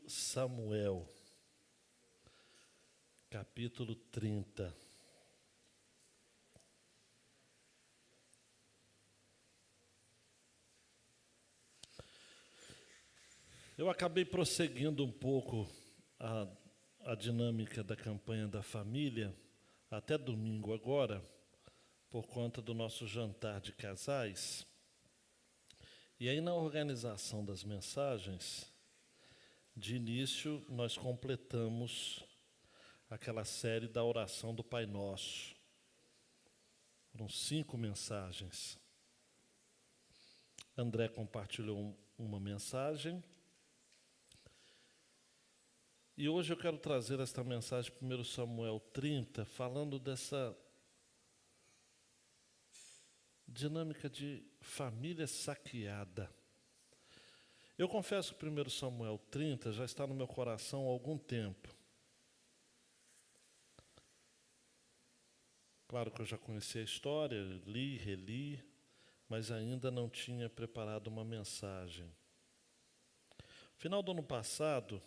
Samuel, capítulo 30. Eu acabei prosseguindo um pouco a dinâmica da campanha da família, até domingo agora, por conta do nosso jantar de casais. E aí, na organização das mensagens, de início, nós completamos aquela série da oração do Pai Nosso. Foram 5 mensagens. André compartilhou uma mensagem. E hoje eu quero trazer esta mensagem, 1 Samuel 30, falando dessa dinâmica de família saqueada. Eu confesso que 1 Samuel 30 já está no meu coração há algum tempo. Claro que eu já conhecia a história, li, reli, mas ainda não tinha preparado uma mensagem. No final do ano passado,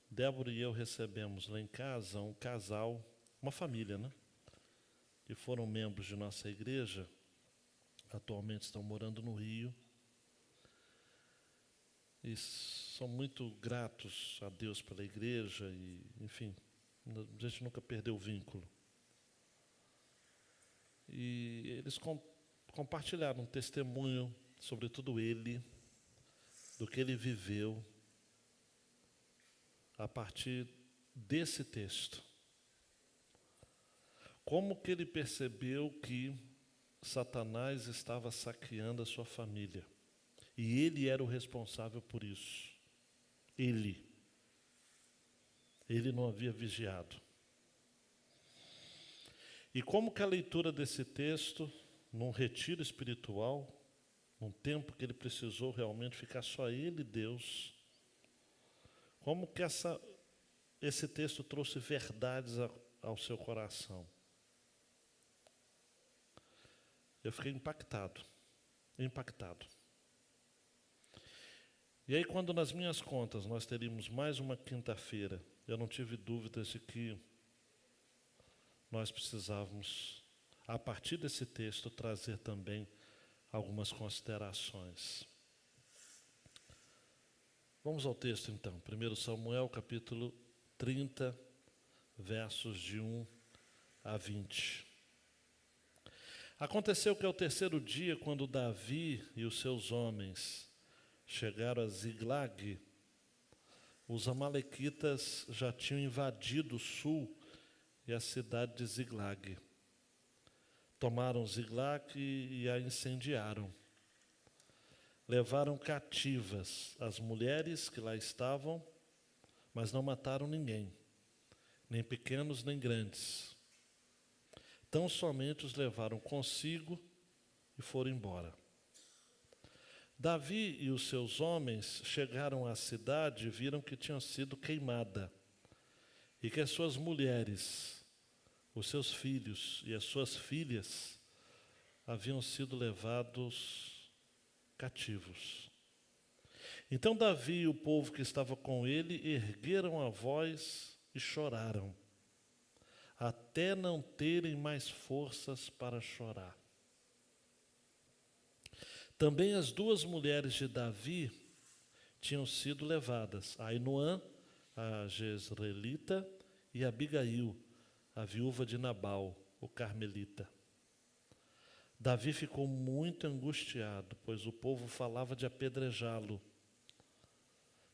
Débora e eu recebemos lá em casa um casal, uma família, que foram membros de nossa igreja, atualmente estão morando no Rio, e são muito gratos a Deus pela igreja, e, enfim, a gente nunca perdeu o vínculo. E eles compartilharam um testemunho, sobretudo ele, do que ele viveu a partir desse texto. Como que ele percebeu que Satanás estava saqueando a sua família. E ele era o responsável por isso. Ele não havia vigiado. E como que a leitura desse texto, num retiro espiritual, num tempo que ele precisou realmente ficar só ele e Deus, como que esse texto trouxe verdades ao seu coração? Eu fiquei impactado. E aí, quando nas minhas contas nós teríamos mais uma quinta-feira, eu não tive dúvidas de que nós precisávamos, a partir desse texto, trazer também algumas considerações. Vamos ao texto então, 1 Samuel capítulo 30, versos de 1 a 20. Aconteceu que ao terceiro dia, quando Davi e os seus homens chegaram a Ziglag, os amalequitas já tinham invadido o sul e a cidade de Ziglag. Tomaram Ziglag e a incendiaram. Levaram cativas as mulheres que lá estavam, mas não mataram ninguém, nem pequenos nem grandes. Tão somente os levaram consigo e foram embora. Davi e os seus homens chegaram à cidade e viram que tinha sido queimada e que as suas mulheres, os seus filhos e as suas filhas haviam sido levados cativos. Então Davi e o povo que estava com ele ergueram a voz e choraram, até não terem mais forças para chorar. Também as 2 mulheres de Davi tinham sido levadas, Ainoã, a Jezreelita, e Abigail, a viúva de Nabal, o carmelita. Davi ficou muito angustiado, pois o povo falava de apedrejá-lo,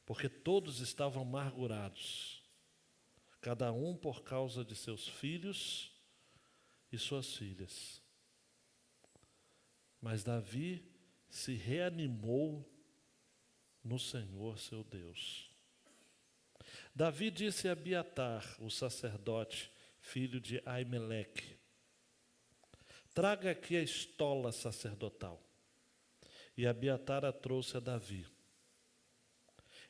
porque todos estavam amargurados, cada um por causa de seus filhos e suas filhas. Mas Davi se reanimou no Senhor seu Deus. Davi disse a Abiatar, o sacerdote, filho de Aimeleque: traga aqui a estola sacerdotal. E Abiatar a trouxe a Davi.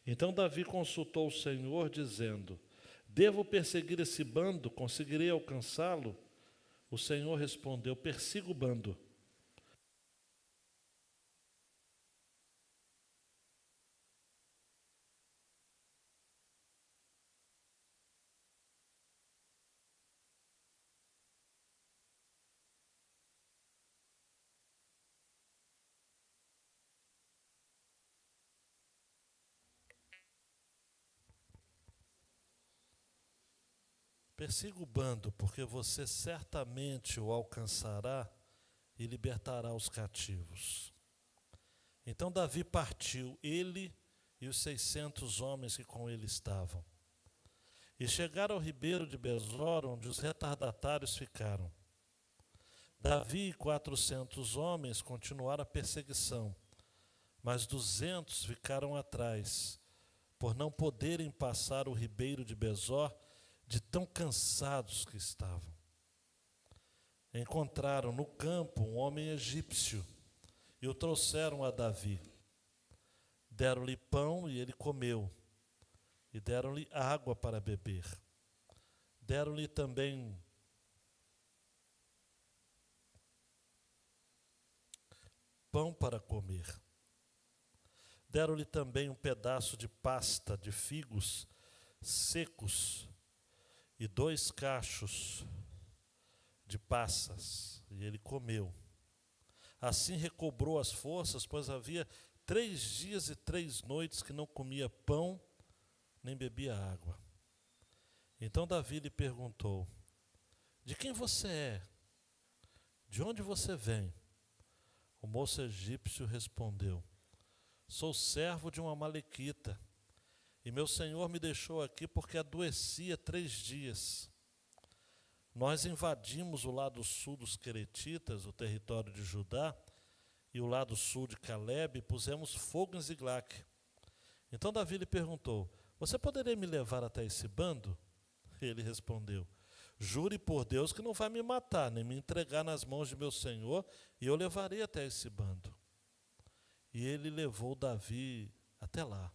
Então Davi consultou o Senhor, dizendo: devo perseguir esse bando? Conseguirei alcançá-lo? O Senhor respondeu: persiga o bando. persiga o bando, porque você certamente o alcançará e libertará os cativos. Então Davi partiu, ele e os 600 homens que com ele estavam. E chegaram ao ribeiro de Besor, onde os retardatários ficaram. Davi e 400 homens continuaram a perseguição, mas 200 ficaram atrás, por não poderem passar o ribeiro de Besor, de tão cansados que estavam. Encontraram no campo um homem egípcio e o trouxeram a Davi. Deram-lhe pão e ele comeu, e deram-lhe água para beber. Deram-lhe também pão para comer. Deram-lhe também um pedaço de pasta de figos secos e 2 cachos de passas, e ele comeu. Assim recobrou as forças, pois havia 3 dias e 3 noites que não comia pão, nem bebia água. Então Davi lhe perguntou: de quem você é? De onde você vem? O moço egípcio respondeu: sou servo de uma amalequita, e meu senhor me deixou aqui porque adoecia 3 dias. Nós invadimos o lado sul dos Queretitas, o território de Judá, e o lado sul de Calebe, e pusemos fogo em Ziglague. Então Davi lhe perguntou: você poderia me levar até esse bando? Ele respondeu: jure por Deus que não vai me matar, nem me entregar nas mãos de meu senhor, e eu levarei até esse bando. E ele levou Davi até lá.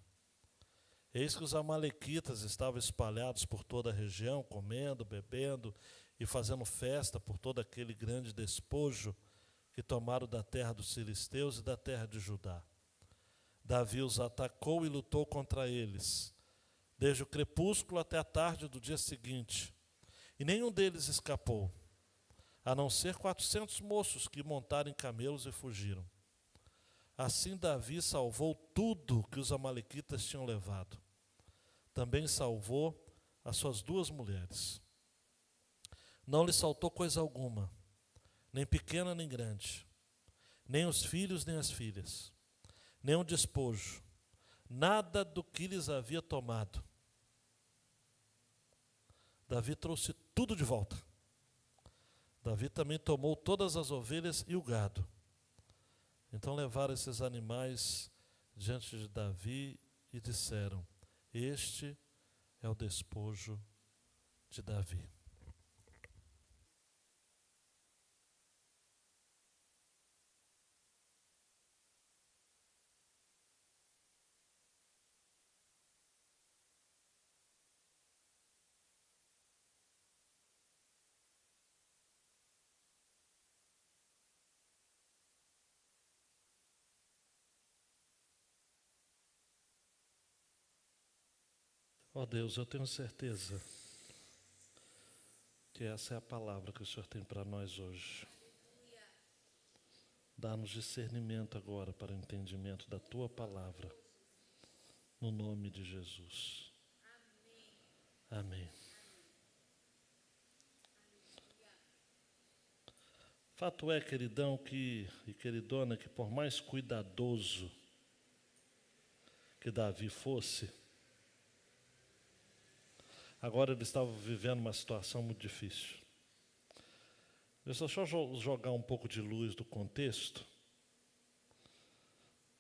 Eis que os amalequitas estavam espalhados por toda a região, comendo, bebendo e fazendo festa por todo aquele grande despojo que tomaram da terra dos filisteus e da terra de Judá. Davi os atacou e lutou contra eles, desde o crepúsculo até a tarde do dia seguinte, e nenhum deles escapou, a não ser 400 moços que montaram em camelos e fugiram. Assim Davi salvou tudo que os amalequitas tinham levado. Também salvou as suas 2 mulheres. Não lhe saltou coisa alguma, nem pequena nem grande, nem os filhos nem as filhas, nem um despojo, nada do que lhes havia tomado. Davi trouxe tudo de volta. Davi também tomou todas as ovelhas e o gado. Então levaram esses animais diante de Davi e disseram: este é o despojo de Davi. Ó Deus, eu tenho certeza que essa é a palavra que o Senhor tem para nós hoje. Dá-nos discernimento agora para o entendimento da Tua palavra, no nome de Jesus. Amém. Fato é, queridão e queridona, que por mais cuidadoso que Davi fosse, agora ele estava vivendo uma situação muito difícil. Deixa eu só jogar um pouco de luz do contexto.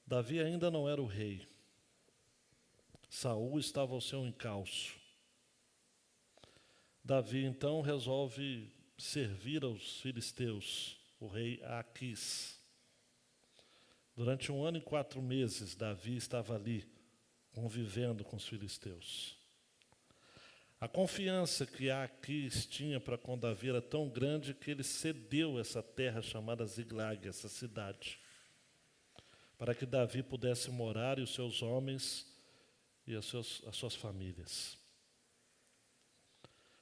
Davi ainda não era o rei. Saul estava ao seu encalço. Davi então resolve servir aos filisteus, o rei Aquis. Durante 1 ano e 4 meses, Davi estava ali, convivendo com os filisteus. A confiança que Aquis tinha para com Davi era tão grande que ele cedeu essa terra chamada Ziglague, essa cidade, para que Davi pudesse morar e os seus homens e as suas famílias.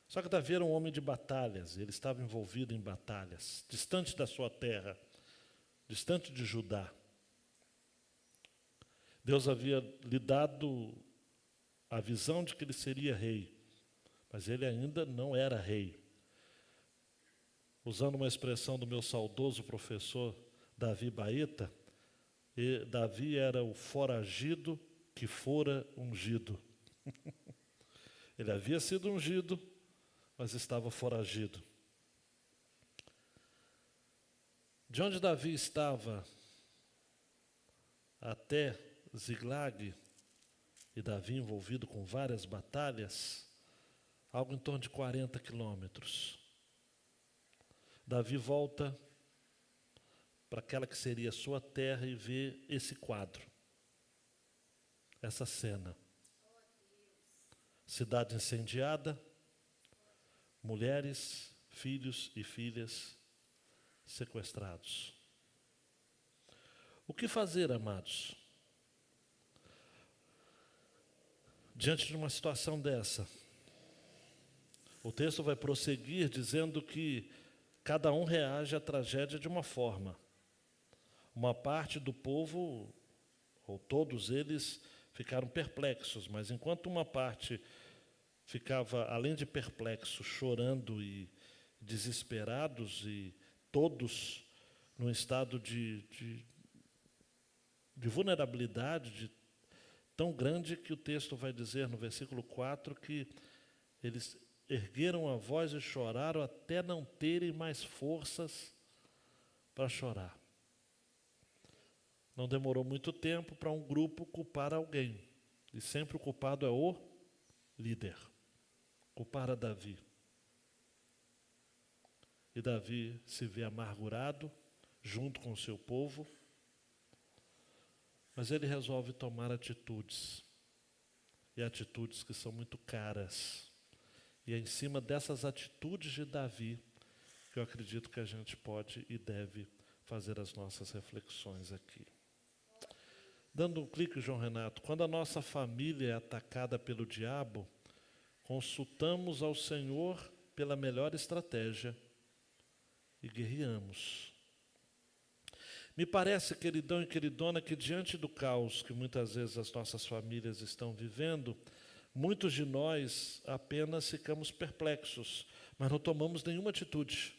Só que Davi era um homem de batalhas, ele estava envolvido em batalhas, distante da sua terra, distante de Judá. Deus havia lhe dado a visão de que ele seria rei, mas ele ainda não era rei. Usando uma expressão do meu saudoso professor Davi Baeta, Davi era o foragido que fora ungido. Ele havia sido ungido, mas estava foragido. De onde Davi estava até Ziglag, e Davi envolvido com várias batalhas, algo em torno de 40 quilômetros. Davi volta para aquela que seria sua terra e vê esse quadro, essa cena. Cidade incendiada, mulheres, filhos e filhas sequestrados. O que fazer, amados? Diante de uma situação dessa, o texto vai prosseguir dizendo que cada um reage à tragédia de uma forma. Uma parte do povo, ou todos eles, ficaram perplexos, mas enquanto uma parte ficava, além de perplexos, chorando e desesperados, e todos num estado de vulnerabilidade tão grande que o texto vai dizer no versículo 4 que eles ergueram a voz e choraram até não terem mais forças para chorar. Não demorou muito tempo para um grupo culpar alguém. E sempre o culpado é o líder. Culpar a Davi. E Davi se vê amargurado, junto com o seu povo. Mas ele resolve tomar atitudes. E atitudes que são muito caras. E é em cima dessas atitudes de Davi que eu acredito que a gente pode e deve fazer as nossas reflexões aqui. Dando um clique, João Renato, quando a nossa família é atacada pelo diabo, consultamos ao Senhor pela melhor estratégia e guerreamos. Me parece, queridão e queridona, que diante do caos que muitas vezes as nossas famílias estão vivendo, muitos de nós apenas ficamos perplexos, mas não tomamos nenhuma atitude.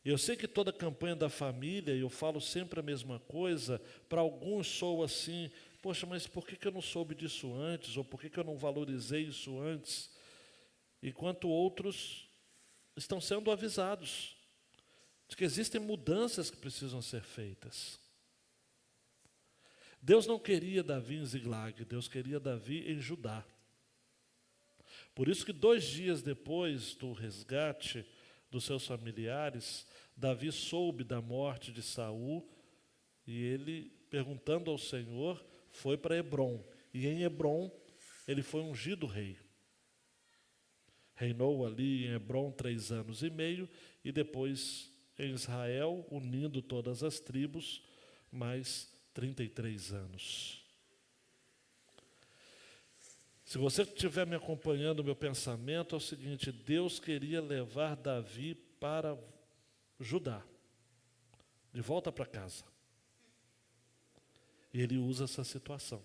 Eu sei que toda campanha da família, e eu falo sempre a mesma coisa, para alguns soa assim, poxa, mas por que eu não soube disso antes? Ou por que eu não valorizei isso antes? Enquanto outros estão sendo avisados de que existem mudanças que precisam ser feitas. Deus não queria Davi em Ziglag, Deus queria Davi em Judá. Por isso que 2 dias depois do resgate dos seus familiares, Davi soube da morte de Saul e ele, perguntando ao Senhor, foi para Hebrom. E em Hebrom ele foi ungido rei. Reinou ali em Hebrom 3 anos e meio e depois em Israel, unindo todas as tribos, mais 33 anos. Se você estiver me acompanhando, meu pensamento é o seguinte: Deus queria levar Davi para Judá, de volta para casa. E ele usa essa situação.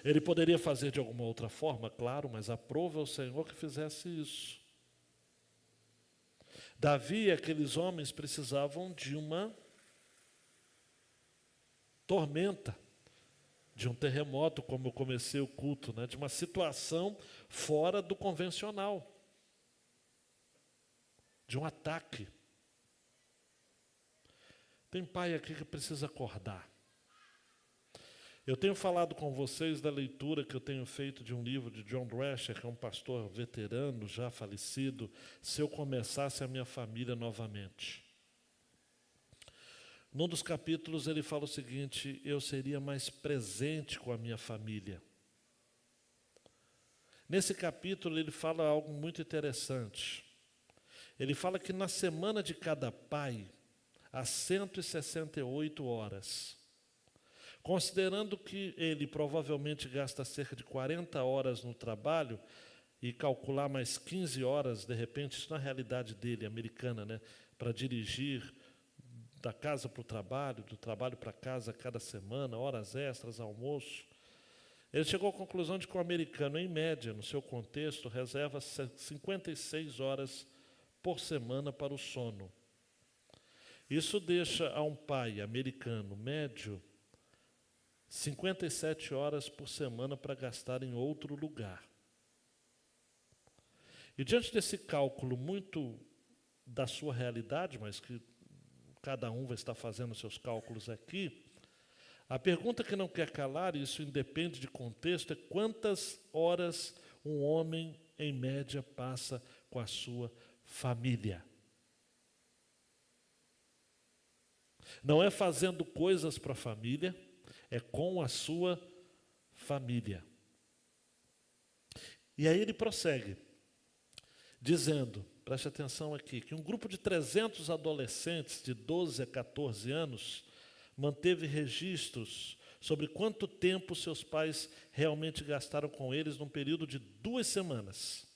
Ele poderia fazer de alguma outra forma, claro, mas aprova o Senhor que fizesse isso. Davi e aqueles homens precisavam de uma tormenta, de um terremoto, como eu comecei o culto, né? De uma situação fora do convencional, de um ataque. Tem pai aqui que precisa acordar. Eu tenho falado com vocês da leitura que eu tenho feito de um livro de John Drescher, que é um pastor veterano, já falecido, Se Eu Começasse a Minha Família Novamente. Num dos capítulos ele fala o seguinte: eu seria mais presente com a minha família. Nesse capítulo ele fala algo muito interessante. Ele fala que na semana de cada pai, há 168 horas. Considerando que ele provavelmente gasta cerca de 40 horas no trabalho e calcular mais 15 horas, de repente, isso na realidade dele, americana, né, para dirigir da casa para o trabalho, do trabalho para casa cada semana, horas extras, almoço. Ele chegou à conclusão de que o americano, em média, no seu contexto, reserva 56 horas por semana para o sono. Isso deixa a um pai americano médio 57 horas por semana para gastar em outro lugar. E diante desse cálculo muito da sua realidade, mas que cada um vai estar fazendo seus cálculos aqui, a pergunta que não quer calar, e isso independe de contexto, é quantas horas um homem, em média, passa com a sua família. Não é fazendo coisas para a família, é com a sua família. E aí ele prossegue, dizendo, preste atenção aqui, que um grupo de 300 adolescentes de 12 a 14 anos manteve registros sobre quanto tempo seus pais realmente gastaram com eles num período de 2 semanas.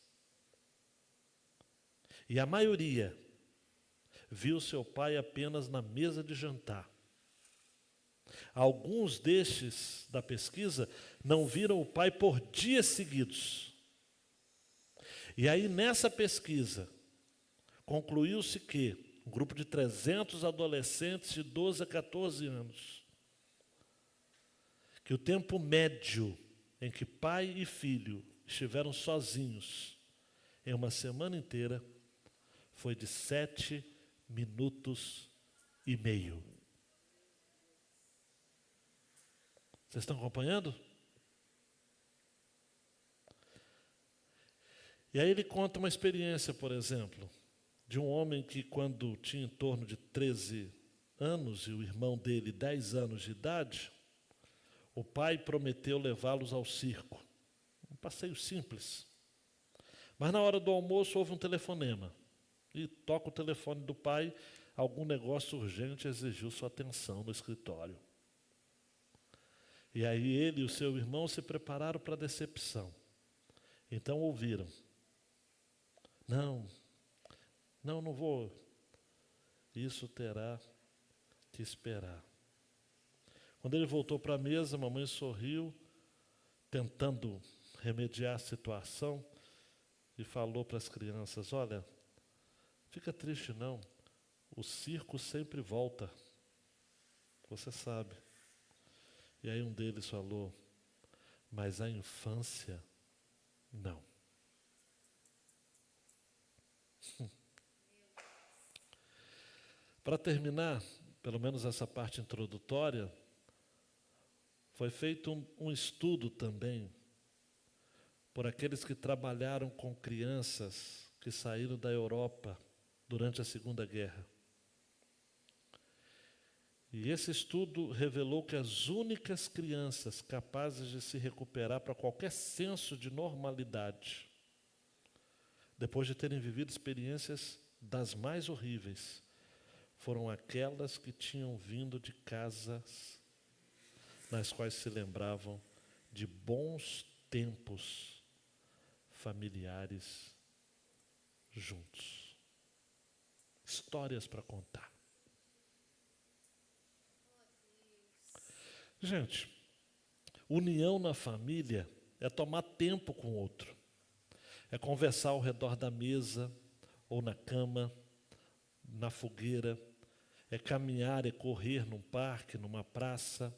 E a maioria viu seu pai apenas na mesa de jantar. Alguns destes da pesquisa não viram o pai por dias seguidos. E aí, nessa pesquisa, concluiu-se que um grupo de 300 adolescentes de 12 a 14 anos, que o tempo médio em que pai e filho estiveram sozinhos em uma semana inteira foi de 7 minutos e meio. Vocês estão acompanhando? E aí ele conta uma experiência, por exemplo, de um homem que, quando tinha em torno de 13 anos e o irmão dele 10 anos de idade, o pai prometeu levá-los ao circo. Um passeio simples. Mas na hora do almoço houve um telefonema. E toca o telefone do pai, algum negócio urgente exigiu sua atenção no escritório. E aí ele e o seu irmão se prepararam para a decepção. Então ouviram. Não vou. Isso terá que esperar. Quando ele voltou para a mesa, a mamãe sorriu, tentando remediar a situação, e falou para as crianças, olha, fica triste não, o circo sempre volta, você sabe. E aí um deles falou, mas a infância, não. Para terminar, pelo menos essa parte introdutória, foi feito um estudo também por aqueles que trabalharam com crianças que saíram da Europa durante a Segunda Guerra. E esse estudo revelou que as únicas crianças capazes de se recuperar para qualquer senso de normalidade, depois de terem vivido experiências das mais horríveis, foram aquelas que tinham vindo de casas nas quais se lembravam de bons tempos familiares juntos. Histórias para contar. Gente, união na família é tomar tempo com o outro. É conversar ao redor da mesa, ou na cama, na fogueira. É caminhar, é correr num parque, numa praça.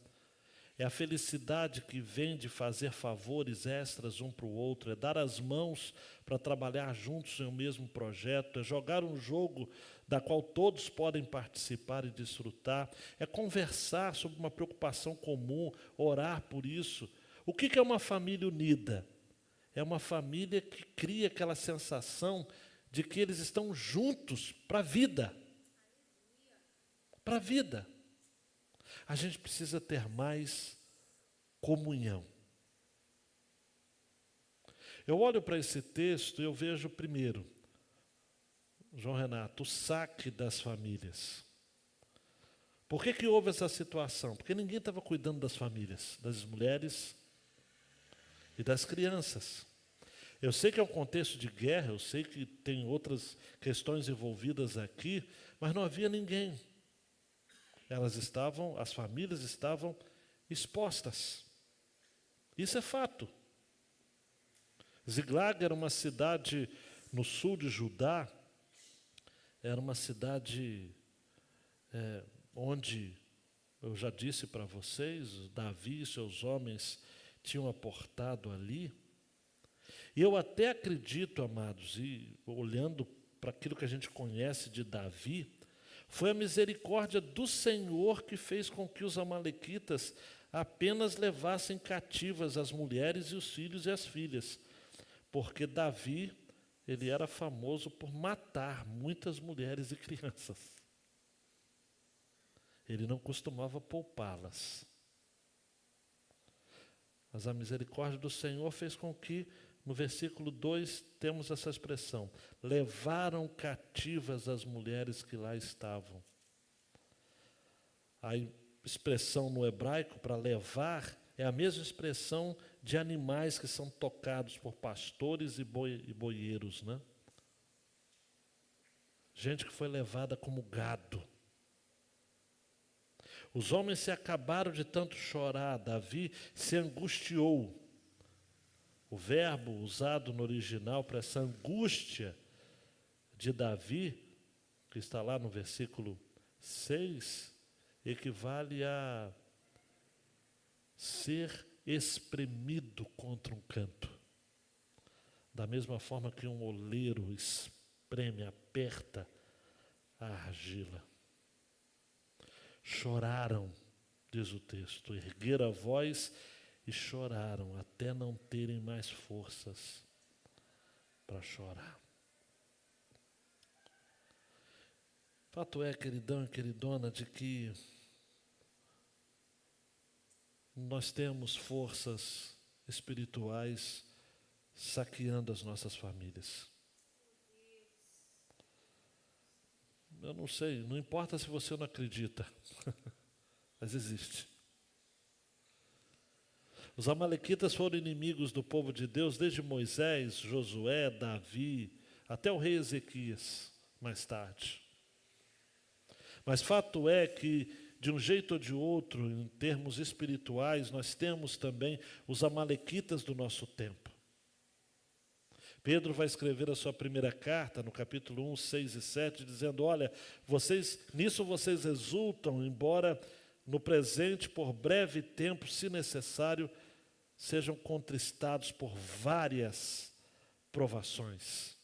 É a felicidade que vem de fazer favores extras um para o outro. É dar as mãos para trabalhar juntos em um mesmo projeto. É jogar um jogo da qual todos podem participar e desfrutar. É conversar sobre uma preocupação comum, orar por isso. O que é uma família unida? É uma família que cria aquela sensação de que eles estão juntos para a vida. Para a vida. A gente precisa ter mais comunhão. Eu olho para esse texto e eu vejo primeiro, João Renato, o saque das famílias. Por que houve essa situação? Porque ninguém estava cuidando das famílias, das mulheres e das crianças. Eu sei que é um contexto de guerra, eu sei que tem outras questões envolvidas aqui, mas não havia ninguém. As famílias estavam expostas. Isso é fato. Ziglag era uma cidade no sul de Judá, era uma cidade onde, eu já disse para vocês, Davi e seus homens tinham aportado ali. E eu até acredito, amados, e olhando para aquilo que a gente conhece de Davi, foi a misericórdia do Senhor que fez com que os amalequitas apenas levassem cativas as mulheres e os filhos e as filhas, porque Davi, ele era famoso por matar muitas mulheres e crianças. Ele não costumava poupá-las. Mas a misericórdia do Senhor fez com que, no versículo 2, temos essa expressão: levaram cativas as mulheres que lá estavam. A expressão no hebraico para levar é a mesma expressão de animais que são tocados por pastores e boieiros, né? Gente que foi levada como gado. Os homens se acabaram de tanto chorar, Davi se angustiou. O verbo usado no original para essa angústia de Davi, que está lá no versículo 6, equivale a ser espremido contra um canto. Da mesma forma que um oleiro espreme, aperta a argila. Choraram, diz o texto, ergueram a voz e choraram até não terem mais forças para chorar. Fato é, queridão e queridona, de que nós temos forças espirituais saqueando as nossas famílias. Eu não sei, não importa se você não acredita, mas existe. Os amalequitas foram inimigos do povo de Deus desde Moisés, Josué, Davi, até o rei Ezequias, mais tarde. Mas fato é que, de um jeito ou de outro, em termos espirituais, nós temos também os amalequitas do nosso tempo. Pedro vai escrever a sua primeira carta, no capítulo 1, 6 e 7, dizendo: olha, nisso vocês exultam, embora no presente, por breve tempo, se necessário, sejam contristados por várias provações.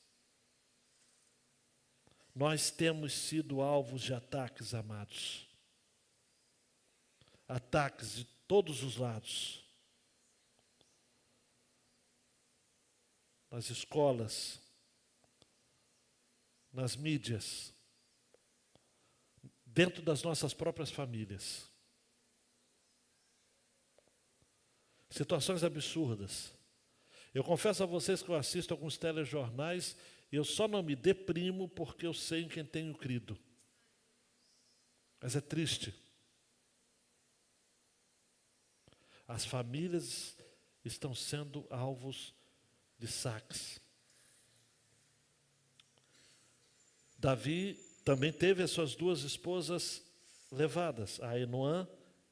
Nós temos sido alvos de ataques, amados. Ataques de todos os lados. Nas escolas, nas mídias, dentro das nossas próprias famílias. Situações absurdas. Eu confesso a vocês que eu assisto alguns telejornais e eu só não me deprimo porque eu sei em quem tenho crido. Mas é triste. As famílias estão sendo alvos de saques. Davi também teve as suas duas esposas levadas, a Ainoã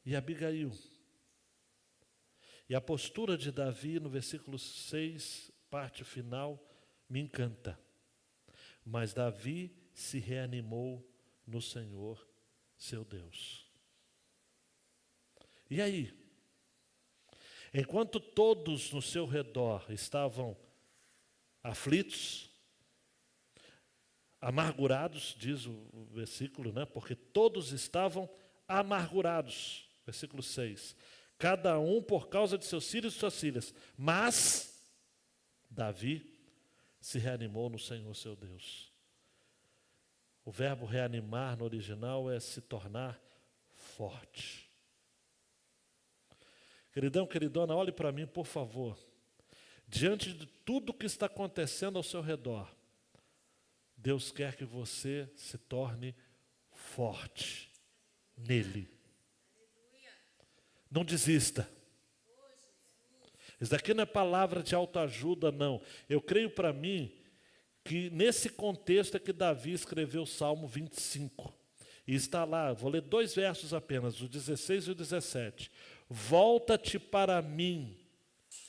e a Abigail. E a postura de Davi no versículo 6, parte final, me encanta. Mas Davi se reanimou no Senhor, seu Deus. E aí? Enquanto todos no seu redor estavam aflitos, amargurados, diz o versículo, né? Porque todos estavam amargurados. Versículo 6. Cada um por causa de seus filhos e suas filhas. Mas Davi se reanimou no Senhor, seu Deus. O verbo reanimar no original é se tornar forte. Queridão, queridona, olhe para mim, por favor. Diante de tudo que está acontecendo ao seu redor, Deus quer que você se torne forte nele. Não desista. Isso daqui não é palavra de autoajuda, não. Eu creio para mim que nesse contexto é que Davi escreveu o Salmo 25. E está lá, vou ler 2 versos apenas, o 16 e o 17. Volta-te para mim,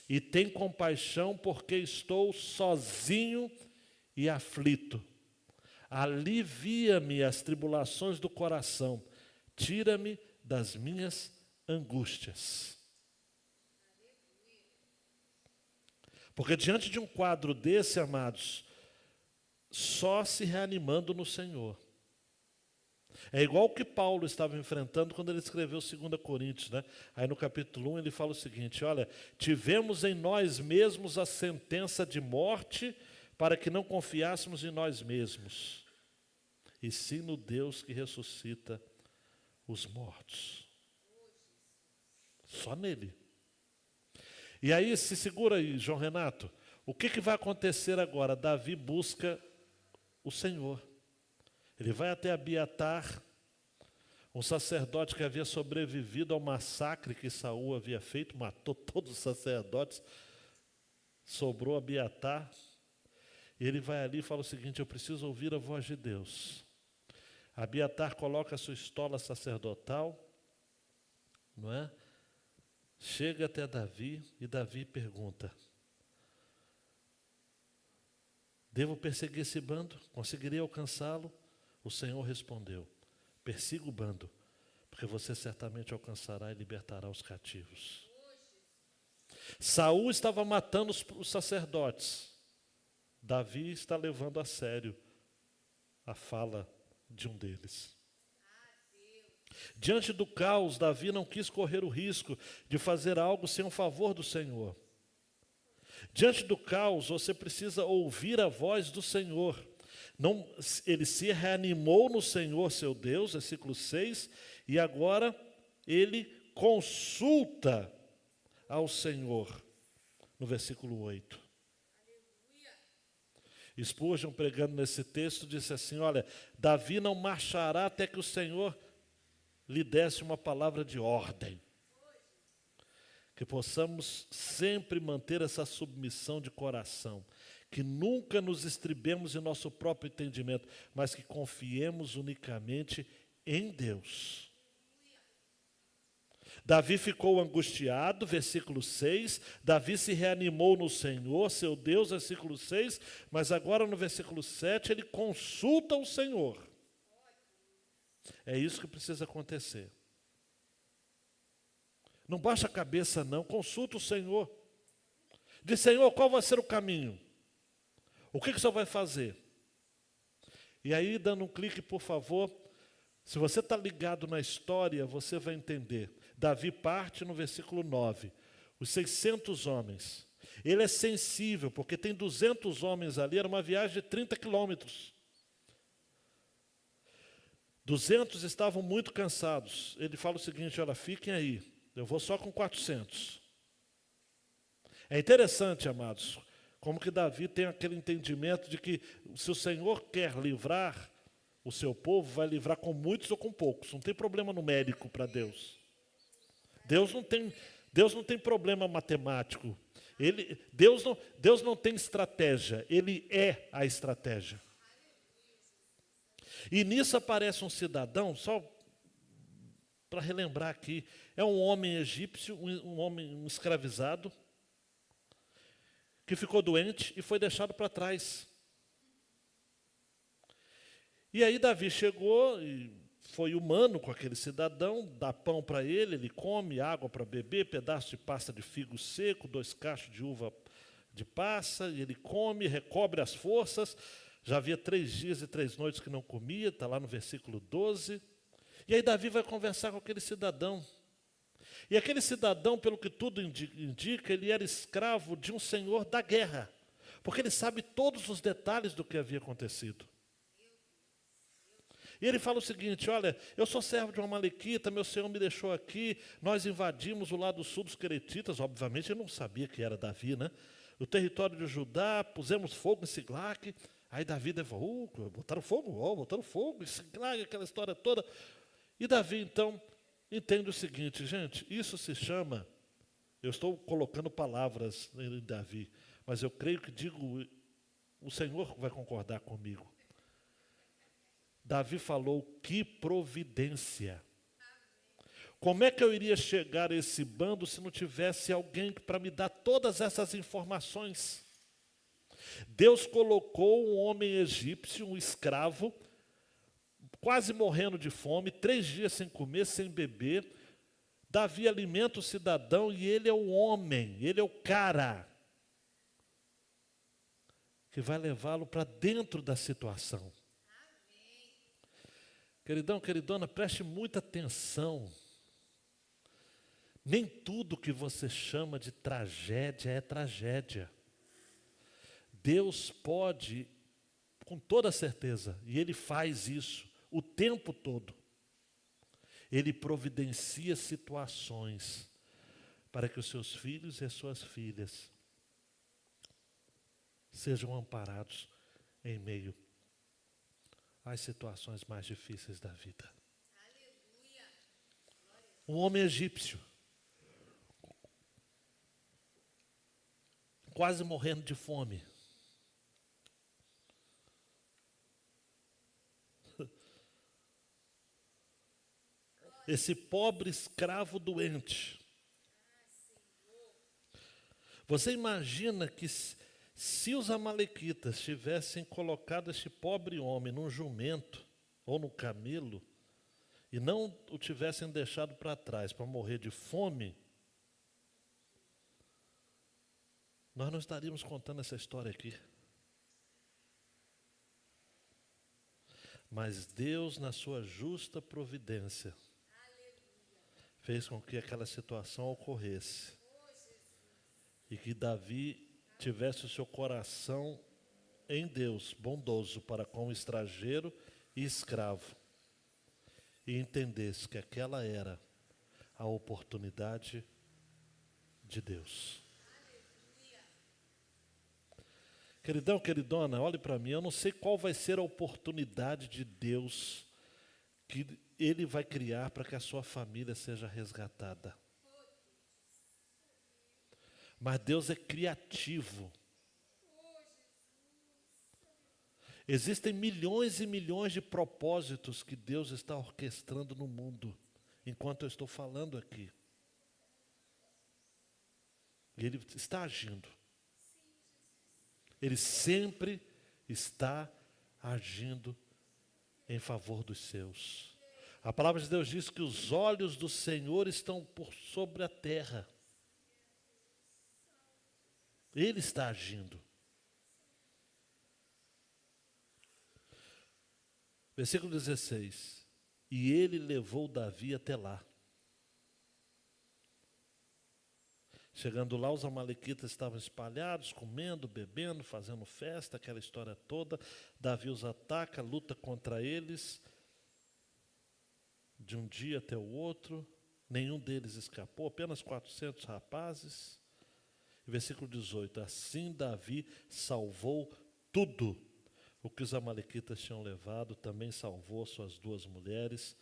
e tem compaixão, porque estou sozinho e aflito. Alivia-me as tribulações do coração, tira-me das minhas angústias. Porque diante de um quadro desse, amados, só se reanimando no Senhor. É igual o que Paulo estava enfrentando quando ele escreveu 2 Coríntios, né? Aí no capítulo 1 ele fala o seguinte: olha, tivemos em nós mesmos a sentença de morte para que não confiássemos em nós mesmos, e sim no Deus que ressuscita os mortos. Só nele. E aí, se segura aí, João Renato, o que vai acontecer agora? Davi busca o Senhor. Ele vai até Abiatar, um sacerdote que havia sobrevivido ao massacre que Saul havia feito, matou todos os sacerdotes, sobrou Abiatar. E ele vai ali e fala o seguinte: eu preciso ouvir a voz de Deus. Abiatar coloca a sua estola sacerdotal, não é? Chega até Davi e Davi pergunta: devo perseguir esse bando? Conseguirei alcançá-lo? O Senhor respondeu: persiga o bando, porque você certamente alcançará e libertará os cativos. Saul estava matando os sacerdotes. Davi está levando a sério a fala de um deles. Diante do caos, Davi não quis correr o risco de fazer algo sem o favor do Senhor. Diante do caos, você precisa ouvir a voz do Senhor. Não, ele se reanimou no Senhor, seu Deus, versículo 6, e agora ele consulta ao Senhor, no versículo 8. Spurgeon, pregando nesse texto, disse assim: olha, Davi não marchará até que o Senhor lhe desse uma palavra de ordem. Que possamos sempre manter essa submissão de coração, que nunca nos estribemos em nosso próprio entendimento, mas que confiemos unicamente em Deus. Davi ficou angustiado, versículo 6, Davi se reanimou no Senhor, seu Deus, versículo 6, mas agora no versículo 7 ele consulta o Senhor. É isso que precisa acontecer. Não baixa a cabeça não, consulta o Senhor. Diz: Senhor, qual vai ser o caminho? O que o Senhor vai fazer? E aí, dando um clique, por favor, se você está ligado na história, você vai entender. Davi parte no versículo 9, os 600 homens. Ele é sensível, porque tem 200 homens ali, era uma viagem de 30 quilômetros. 200 estavam muito cansados. Ele fala o seguinte: olha, fiquem aí, eu vou só com 400. É interessante, amados, como que Davi tem aquele entendimento de que se o Senhor quer livrar o seu povo, vai livrar com muitos ou com poucos. Não tem problema numérico para Deus. Deus não tem problema matemático. Deus não tem estratégia, Ele é a estratégia. E nisso aparece um cidadão, só para relembrar aqui, é um homem egípcio, um escravizado, que ficou doente e foi deixado para trás. E aí Davi chegou e foi humano com aquele cidadão, dá pão para ele, ele come, água para beber, pedaço de pasta de figo seco, 2 cachos de uva de passa, e ele come, recobre as forças. Já havia 3 dias e 3 noites que não comia, está lá no versículo 12. E aí Davi vai conversar com aquele cidadão. E aquele cidadão, pelo que tudo indica, ele era escravo de um senhor da guerra, porque ele sabe todos os detalhes do que havia acontecido. E ele fala o seguinte: olha, eu sou servo de uma amalequita, meu senhor me deixou aqui, nós invadimos o lado sul dos queretitas, obviamente ele não sabia que era Davi, né? O território de Judá, pusemos fogo em Siglac. Aí Davi levou, botaram fogo, em Siglac, aquela história toda. E Davi, então, entende o seguinte: gente, isso se chama, eu estou colocando palavras em Davi, mas eu creio que digo, o Senhor vai concordar comigo. Davi falou: que providência. Como é que eu iria chegar a esse bando se não tivesse alguém para me dar todas essas informações? Deus colocou um homem egípcio, um escravo, quase morrendo de fome, 3 dias sem comer, sem beber. Davi alimenta o cidadão e ele é o homem, ele é o cara que vai levá-lo para dentro da situação. Queridão, queridona, preste muita atenção. Nem tudo que você chama de tragédia é tragédia. Deus pode, com toda certeza, e Ele faz isso o tempo todo. Ele providencia situações para que os seus filhos e as suas filhas sejam amparados em meio às situações mais difíceis da vida. Um homem egípcio, quase morrendo de fome. Esse pobre escravo doente. Você imagina que se os amalequitas tivessem colocado este pobre homem num jumento ou no camelo e não o tivessem deixado para trás para morrer de fome, nós não estaríamos contando essa história aqui. Mas Deus, na sua justa providência, fez com que aquela situação ocorresse. E que Davi tivesse o seu coração em Deus, bondoso para com o estrangeiro e escravo. E entendesse que aquela era a oportunidade de Deus. Queridão, queridona, olhe para mim, eu não sei qual vai ser a oportunidade de Deus que Ele vai criar para que a sua família seja resgatada. Mas Deus é criativo. Existem milhões e milhões de propósitos que Deus está orquestrando no mundo, enquanto eu estou falando aqui. E Ele está agindo. Ele sempre está agindo em favor dos seus. A palavra de Deus diz que os olhos do Senhor estão por sobre a terra. Ele está agindo. Versículo 16. E ele levou Davi até lá. Chegando lá, os amalequitas estavam espalhados, comendo, bebendo, fazendo festa, aquela história toda. Davi os ataca, luta contra eles, de um dia até o outro. Nenhum deles escapou, apenas 400 rapazes. Versículo 18. Assim Davi salvou tudo o que os amalequitas tinham levado, também salvou suas 2 mulheres.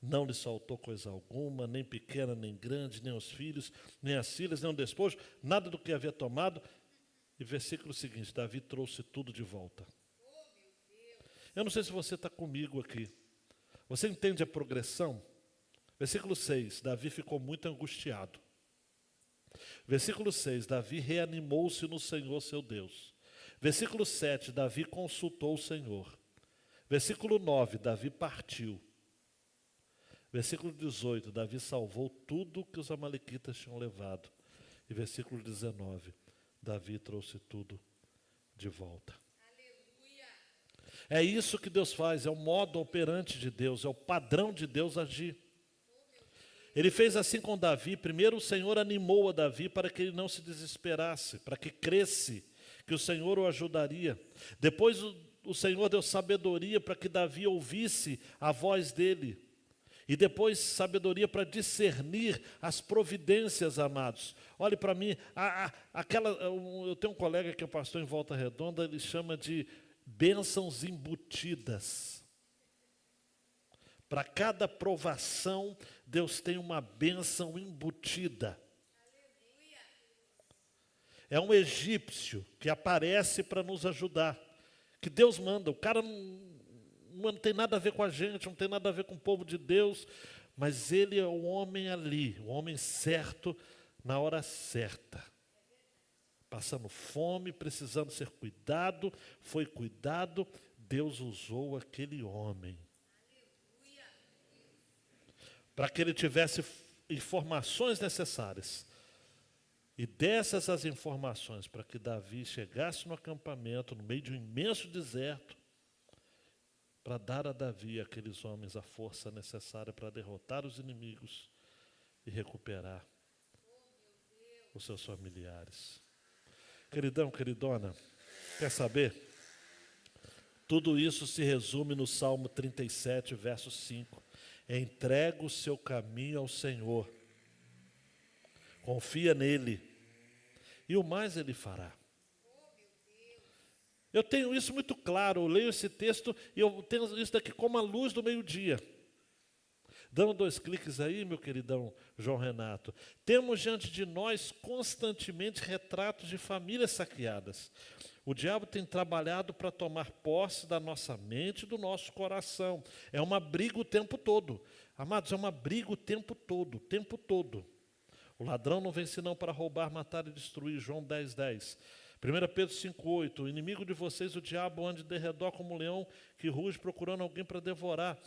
Não lhe faltou coisa alguma, nem pequena, nem grande, nem os filhos, nem as filhas, nem o despojo, nada do que havia tomado. E versículo seguinte, Davi trouxe tudo de volta. Eu não sei se você está comigo aqui. Você entende a progressão? Versículo 6, Davi ficou muito angustiado. Versículo 6, Davi reanimou-se no Senhor seu Deus. Versículo 7, Davi consultou o Senhor. Versículo 9, Davi partiu. Versículo 18, Davi salvou tudo que os amalequitas tinham levado. E versículo 19, Davi trouxe tudo de volta. Aleluia. É isso que Deus faz, é o modo operante de Deus, é o padrão de Deus agir. Ele fez assim com Davi. Primeiro o Senhor animou a Davi para que ele não se desesperasse, para que cresce, que o Senhor o ajudaria. Depois o Senhor deu sabedoria para que Davi ouvisse a voz dele. E depois sabedoria para discernir as providências, amados. Olhe para mim, eu tenho um colega que é pastor em Volta Redonda, ele chama de bênçãos embutidas. Para cada provação, Deus tem uma bênção embutida. É um egípcio que aparece para nos ajudar, que Deus manda. O cara não tem nada a ver com a gente, não tem nada a ver com o povo de Deus. mas ele é o homem ali, o homem certo, na hora certa. Passando fome, precisando ser cuidado, foi cuidado, Deus usou aquele homem. Para que ele tivesse informações necessárias. E dessas as informações, para que Davi chegasse no acampamento, no meio de um imenso deserto, para dar a Davi e aqueles homens a força necessária para derrotar os inimigos e recuperar os seus familiares. Queridão, queridona, quer saber? Tudo isso se resume no Salmo 37, verso 5. Entrega o seu caminho ao Senhor. Confia nele. E o mais ele fará. Eu tenho isso muito claro. Eu leio esse texto e eu tenho isso daqui como a luz do meio-dia. Dando 2 cliques aí, meu queridão João Renato. Temos diante de nós constantemente retratos de famílias saqueadas. O diabo tem trabalhado para tomar posse da nossa mente e do nosso coração. É uma briga o tempo todo. Amados, é uma briga o tempo todo, o tempo todo. O ladrão não vem senão para roubar, matar e destruir. João 10, 10. 1 Pedro 5,8. O inimigo de vocês, o diabo, anda de redor como um leão que ruge procurando alguém para devorar.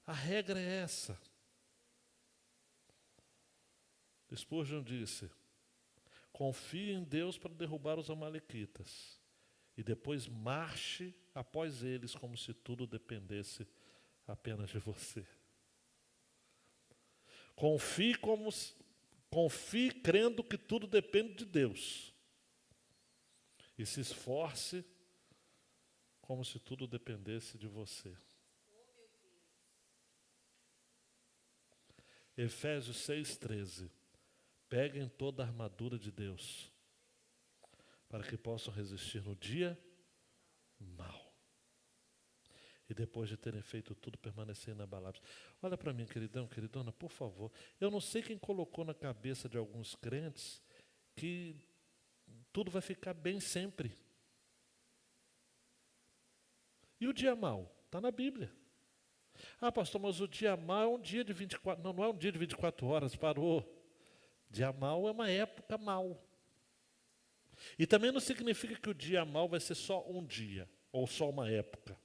A regra é essa. Spurgeon disse: confie em Deus para derrubar os amalequitas e depois marche após eles como se tudo dependesse apenas de você. Confie crendo que tudo depende de Deus e se esforce como se tudo dependesse de você. Efésios 6,13. Peguem toda a armadura de Deus, para que possam resistir no dia mau. E depois de terem feito tudo, permanecer inabaláveis. Olha para mim, queridão, queridona, por favor. Eu não sei quem colocou na cabeça de alguns crentes que tudo vai ficar bem sempre. E o dia mau? Está na Bíblia. Ah, pastor, mas o dia mau é um dia de 24... Não é um dia de 24 horas, parou. Dia mau é uma época mau. E também não significa que o dia mau vai ser só um dia, ou só uma época.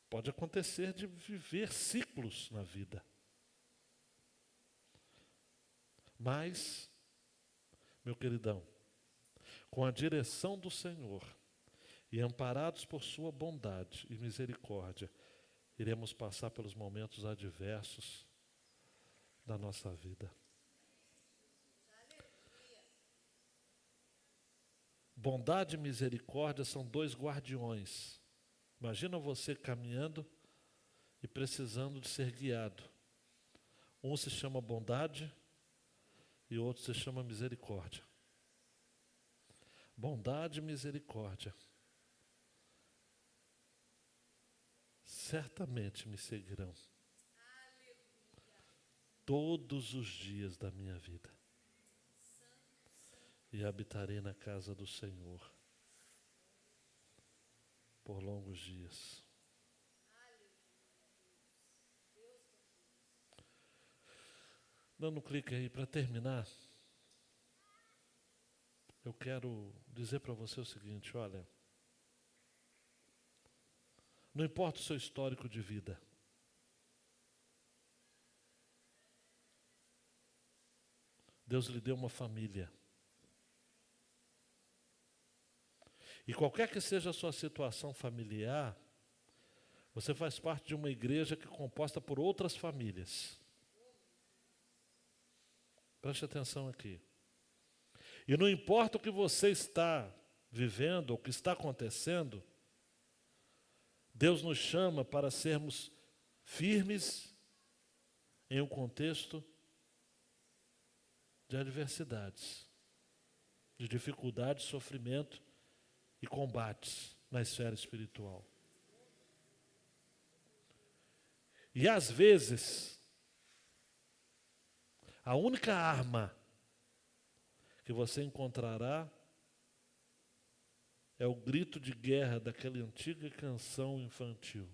Pode acontecer de viver ciclos na vida. Mas, meu queridão, com a direção do Senhor e amparados por sua bondade e misericórdia, iremos passar pelos momentos adversos da nossa vida. Bondade e misericórdia são 2 guardiões. Imagina você caminhando e precisando de ser guiado. Um se chama bondade e o outro se chama misericórdia. Bondade e misericórdia certamente me seguirão todos os dias da minha vida. E habitarei na casa do Senhor por longos dias. Dando um clique aí para terminar, eu quero dizer para você o seguinte, olha, não importa o seu histórico de vida, Deus lhe deu uma família. E qualquer que seja a sua situação familiar, você faz parte de uma igreja que é composta por outras famílias. Preste atenção aqui. E não importa o que você está vivendo, ou o que está acontecendo, Deus nos chama para sermos firmes em um contexto de adversidades, de dificuldade, sofrimento e combates na esfera espiritual. E às vezes, a única arma que você encontrará é o grito de guerra daquela antiga canção infantil.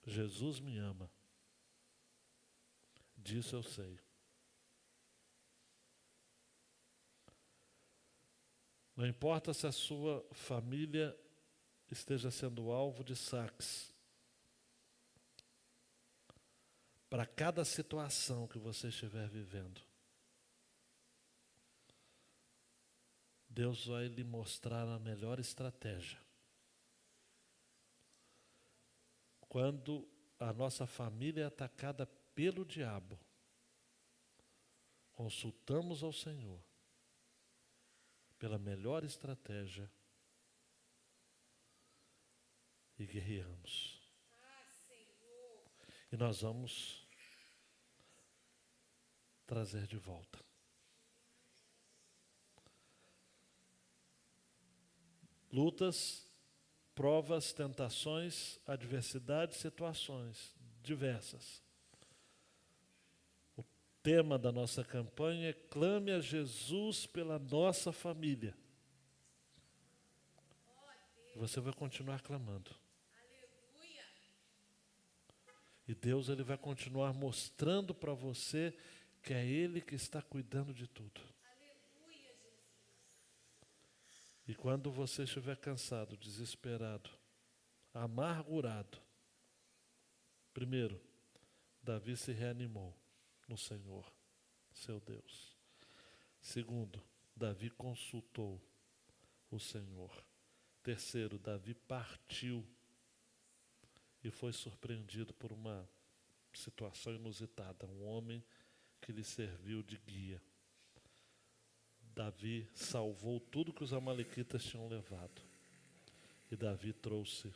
Jesus me ama. Disso eu sei. Não importa se a sua família esteja sendo alvo de saques. Para cada situação que você estiver vivendo, Deus vai lhe mostrar a melhor estratégia. Quando a nossa família é atacada pelo diabo, consultamos ao Senhor pela melhor estratégia e guerreamos. E nós vamos trazer de volta. Lutas, provas, tentações, adversidades, situações diversas. O tema da nossa campanha é: clame a Jesus pela nossa família. Você vai continuar clamando. E Deus, Ele vai continuar mostrando para você que é Ele que está cuidando de tudo. E quando você estiver cansado, desesperado, amargurado, primeiro, Davi se reanimou no Senhor, seu Deus. Segundo, Davi consultou o Senhor. Terceiro, Davi partiu e foi surpreendido por uma situação inusitada, um homem que lhe serviu de guia. Davi salvou tudo que os amalequitas tinham levado. E Davi trouxe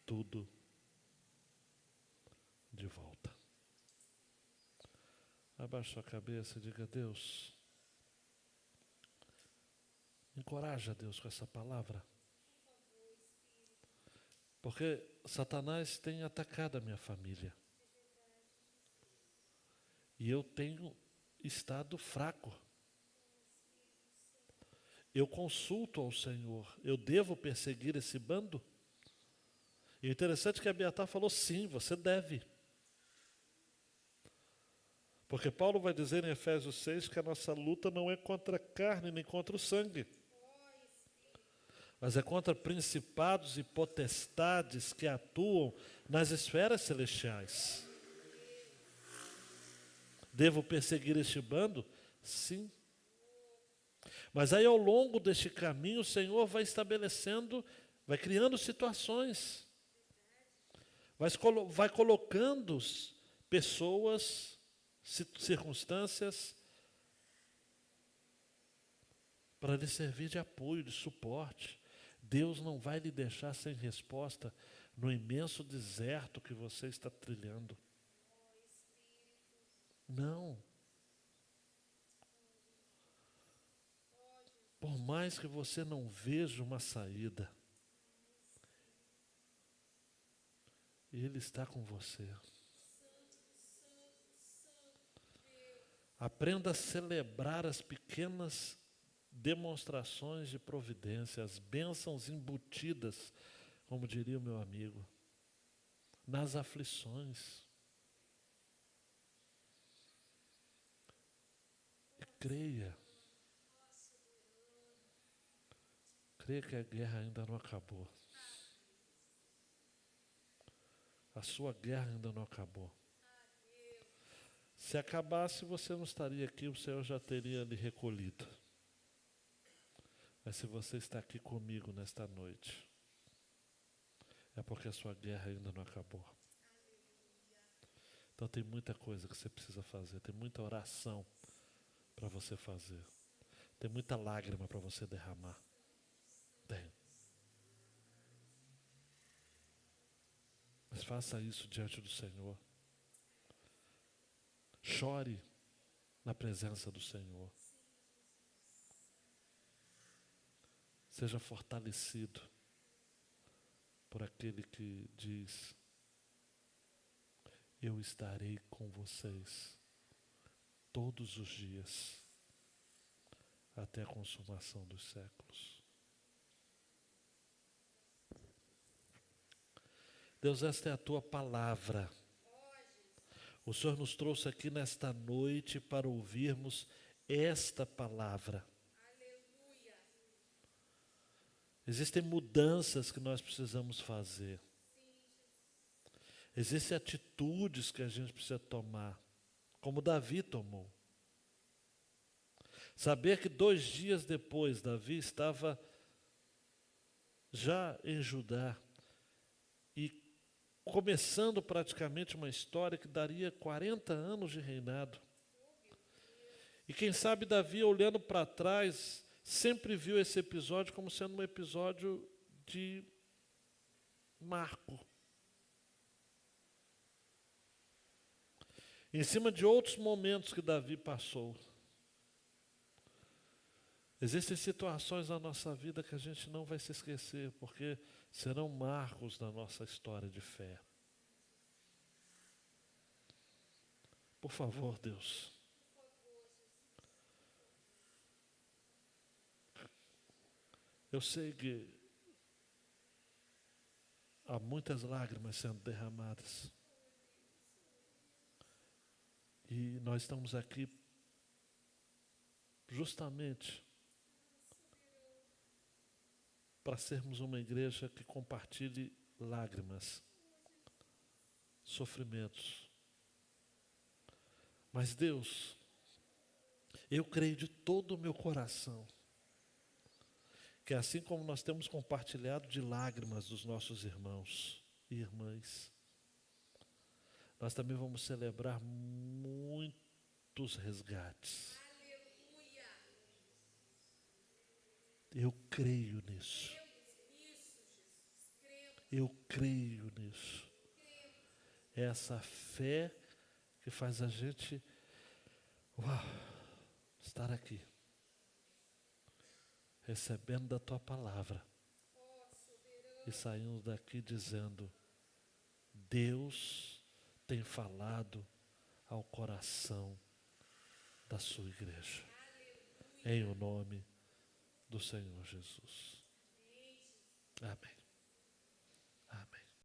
tudo de volta. Abaixe sua cabeça e diga: Deus, encoraja Deus com essa palavra. Porque Satanás tem atacado a minha família. E eu tenho estado fraco. Eu consulto ao Senhor. Eu devo perseguir esse bando? E o interessante é que Abiatar falou: sim, você deve. Porque Paulo vai dizer em Efésios 6 que a nossa luta não é contra a carne nem contra o sangue, mas é contra principados e potestades que atuam nas esferas celestiais. Devo perseguir este bando? Sim. Mas aí, ao longo deste caminho, o Senhor vai estabelecendo, vai criando situações, vai colocando pessoas, circunstâncias, para lhe servir de apoio, de suporte. Deus não vai lhe deixar sem resposta no imenso deserto que você está trilhando. Não. Por mais que você não veja uma saída, Ele está com você. Aprenda a celebrar as pequenas demonstrações de providência, as bênçãos embutidas, como diria o meu amigo, nas aflições. E creia que a guerra ainda não acabou. A sua guerra ainda não acabou. Se acabasse, você não estaria aqui, o Senhor já teria lhe recolhido. Mas se você está aqui comigo nesta noite, é porque a sua guerra ainda não acabou. Então tem muita coisa que você precisa fazer, tem muita oração para você fazer, tem muita lágrima para você derramar. Tem. Mas faça isso diante do Senhor. Chore na presença do Senhor. Seja fortalecido por aquele que diz: eu estarei com vocês todos os dias, até a consumação dos séculos. Deus, esta é a tua palavra. O Senhor nos trouxe aqui nesta noite para ouvirmos esta palavra. Existem mudanças que nós precisamos fazer. Existem atitudes que a gente precisa tomar, como Davi tomou. Saber que 2 dias depois, Davi estava já em Judá e começando praticamente uma história que daria 40 anos de reinado. E quem sabe Davi, olhando para trás, sempre viu esse episódio como sendo um episódio de marco. Em cima de outros momentos que Davi passou. Existem situações na nossa vida que a gente não vai se esquecer, porque serão marcos na nossa história de fé. Por favor, Deus. Eu sei que há muitas lágrimas sendo derramadas. E nós estamos aqui justamente para sermos uma igreja que compartilhe lágrimas, sofrimentos. Mas Deus, eu creio de todo o meu coração que assim como nós temos compartilhado de lágrimas dos nossos irmãos e irmãs, nós também vamos celebrar muitos resgates. Aleluia. Eu creio nisso. Eu creio nisso. É essa fé que faz a gente estar aqui, recebendo da tua palavra e saindo daqui dizendo: Deus tem falado ao coração da sua igreja. Em o nome do Senhor Jesus. Amém.